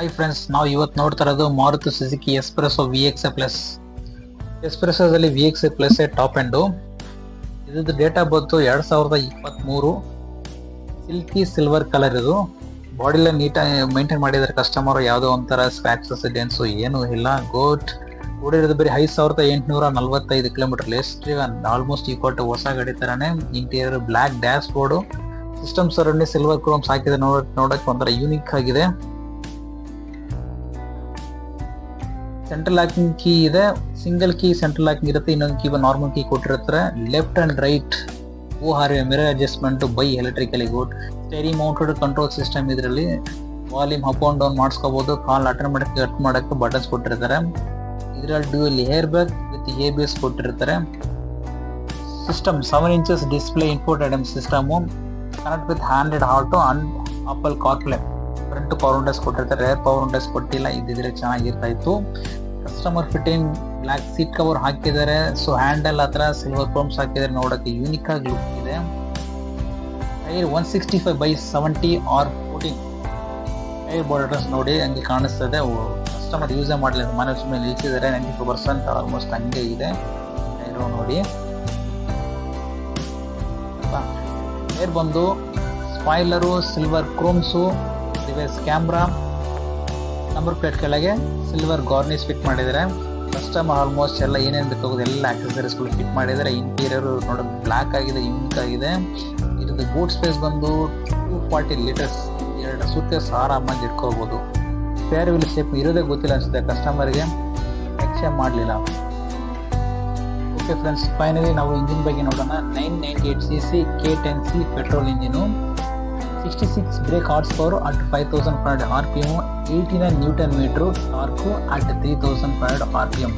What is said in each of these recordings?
Hi friends, ನಾವು ಇವತ್ತು ನೋಡ್ತಾ ಇರೋದು Maruti Suzuki Espresso VXA plus. ಎಸ್ಪ್ರೆಸೋದಲ್ಲಿ VXA ಪ್ಲಸ್ ಟಾಪ್ ಎಂಡು. ಇದ್ರದ್ದು date of birth 2023. Silky silver colour. ಇದು ಬಾಡಿಲ್ಲ ನೀಟಾಗಿ ಮೇಂಟೈನ್ ಮಾಡಿದ್ದಾರೆ ಕಸ್ಟಮರ್. ಯಾವುದೋ ಒಂಥರ ಸ್ಕ್ರಾಚಸ್ ಡೆನ್ಸು ಏನೂ ಇಲ್ಲ. ಓಡಿರೋದು ಬರೀ 5845 kilometre. Less driven, almost equal to ಹೊಸ ಗಾಡಿ ತರಾನೇ. Interior black dashboard, system surrounding silver chromes ಹಾಕಿದೆ. ನೋಡಕ್ಕೆ ಒಂಥರ ಯೂನಿಕ್ ಆಗಿದೆ. ಸೆಂಟ್ರಲ್ ಲಾಕಿಂಗ್ ಕೀ ಇದೆ, ಸಿಂಗಲ್ ಕೀ ಸೆಂಟ್ರಲ್ ಲಾಕಿಂಗ್ ಇರುತ್ತೆ, ಇನ್ನೊಂದು ಕೀ ನಾರ್ಮಲ್ ಕೀ ಕೊಟ್ಟಿರ್ತಾರೆ. Left and right mirror adjustment by electrically good. Steering mounted control system. ಇದರಲ್ಲಿ volume up and down ಮಾಡಿಸ್ಕೋಬಹುದು. ಕಾಲ್ ಆಟೋಮೆಟಿಕ್ ಕಟ್ ಮಾಡೋಕ್ಕೆ ಬಟನ್ಸ್ ಕೊಟ್ಟಿರ್ತಾರೆ. ಇದರಲ್ಲಿ dual airbag with ABS ಕೊಟ್ಟಿರ್ತಾರೆ. System 7 inches display, infotainment system, connect with handed auto and apple CarPlay. Front power Windows ಕೊಟ್ಟಿರ್ತಾರೆ, rare power Windows ಕೊಟ್ಟಿಲ್ಲ. ಇದ್ದಿದ್ರೆ ಚೆನ್ನಾಗಿರ್ತಾ ಇತ್ತು. Customer fitting black seat cover ಹಾಕಿದ್ದಾರೆ. So handle ಹತ್ರ silver ಕ್ರೋಮ್ಸ್ ಹಾಕಿದ್ದಾರೆ. ನೋಡೋಕ್ಕೆ unique ಆಗಿ ಲುಕ್ ಇದೆ. ಟೈರ್ 165/70 or 14 ಟೈರ್ ಬಾರ್ಡರ್ಸ್ ನೋಡಿ ಹಂಗೆ ಕಾಣಿಸ್ತದೆ. ಕಸ್ಟಮರ್ ಯೂಸೇ ಮಾಡಲಿಲ್ಲ, ಮನೆ ಸುಮ್ಮನೆ ನಿಲ್ಸಿದ್ದಾರೆ. 94% ಆಲ್ಮೋಸ್ಟ್ ಹಂಗೆ ಇದೆ ಟೈರು ನೋಡಿ. ಟೈರ್ ಬಂದು spoiler, silver chromes, reverse camera, number plate ಕೆಳಗೆ ಸಿಲ್ವರ್ ಗಾರ್ನಿಶ್ ಫಿಟ್ ಮಾಡಿದ್ದಾರೆ. ಕಸ್ಟಮರ್ ಆಲ್ಮೋಸ್ಟ್ ಎಲ್ಲ ಏನೇನು ಬೇಕಾಗೋದು ಎಲ್ಲ ಆಕ್ಸೆಸರೀಸ್ಗಳು ಫಿಟ್ ಮಾಡಿದ್ದಾರೆ. ಇಂಟೀರಿಯರ್ ನೋಡೋದು ಬ್ಲ್ಯಾಕ್ ಆಗಿದೆ, ಯೂನಿಕ್ ಆಗಿದೆ. ಇದ್ರದ್ದು ಬೂಟ್ ಸ್ಪೇಸ್ ಬಂದು 240 ಲೀಟರ್ಸ್. 2 ಸೂಟ್ಕೇಸ್ ಆರಾಮಾಗಿ ಇಟ್ಕೋಬಹುದು. ಸ್ಪೇರ್ ವೀಲ್ ಶೇಪ್ ಇರೋದೇ ಗೊತ್ತಿಲ್ಲ ಅನಿಸುತ್ತೆ ಕಸ್ಟಮರ್ಗೆ, ಎಕ್ಸ್ಚೇಂಜ್ ಮಾಡಲಿಲ್ಲ. ಓಕೆ ಫ್ರೆಂಡ್ಸ್, ಫೈನಲಿ ನಾವು ಇಂಜಿನ್ ಬಗ್ಗೆ ನೋಡೋಣ. 998cc K10C petrol engine, 66 brake horsepower at 5500 RPM, 89 newton metre torque at 3500 RPM.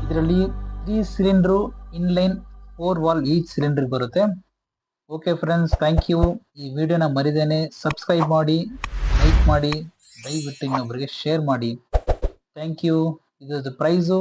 ಇದರಲ್ಲಿ 3 cylinder inline 4 valve each cylinder ಬರುತ್ತೆ. Okay friends, thank you. ಈ ವಿಡಿಯೋನ ಮರಿದೇನೆ ಸಬ್ಸ್ಕ್ರೈಬ್ ಮಾಡಿ, ಲೈಕ್ ಮಾಡಿ, ದಯವಿಟ್ಟು ಇನ್ನೊಬ್ಬರಿಗೆ ಶೇರ್ ಮಾಡಿ. Thank you. ಇದು ಪ್ರೈಸು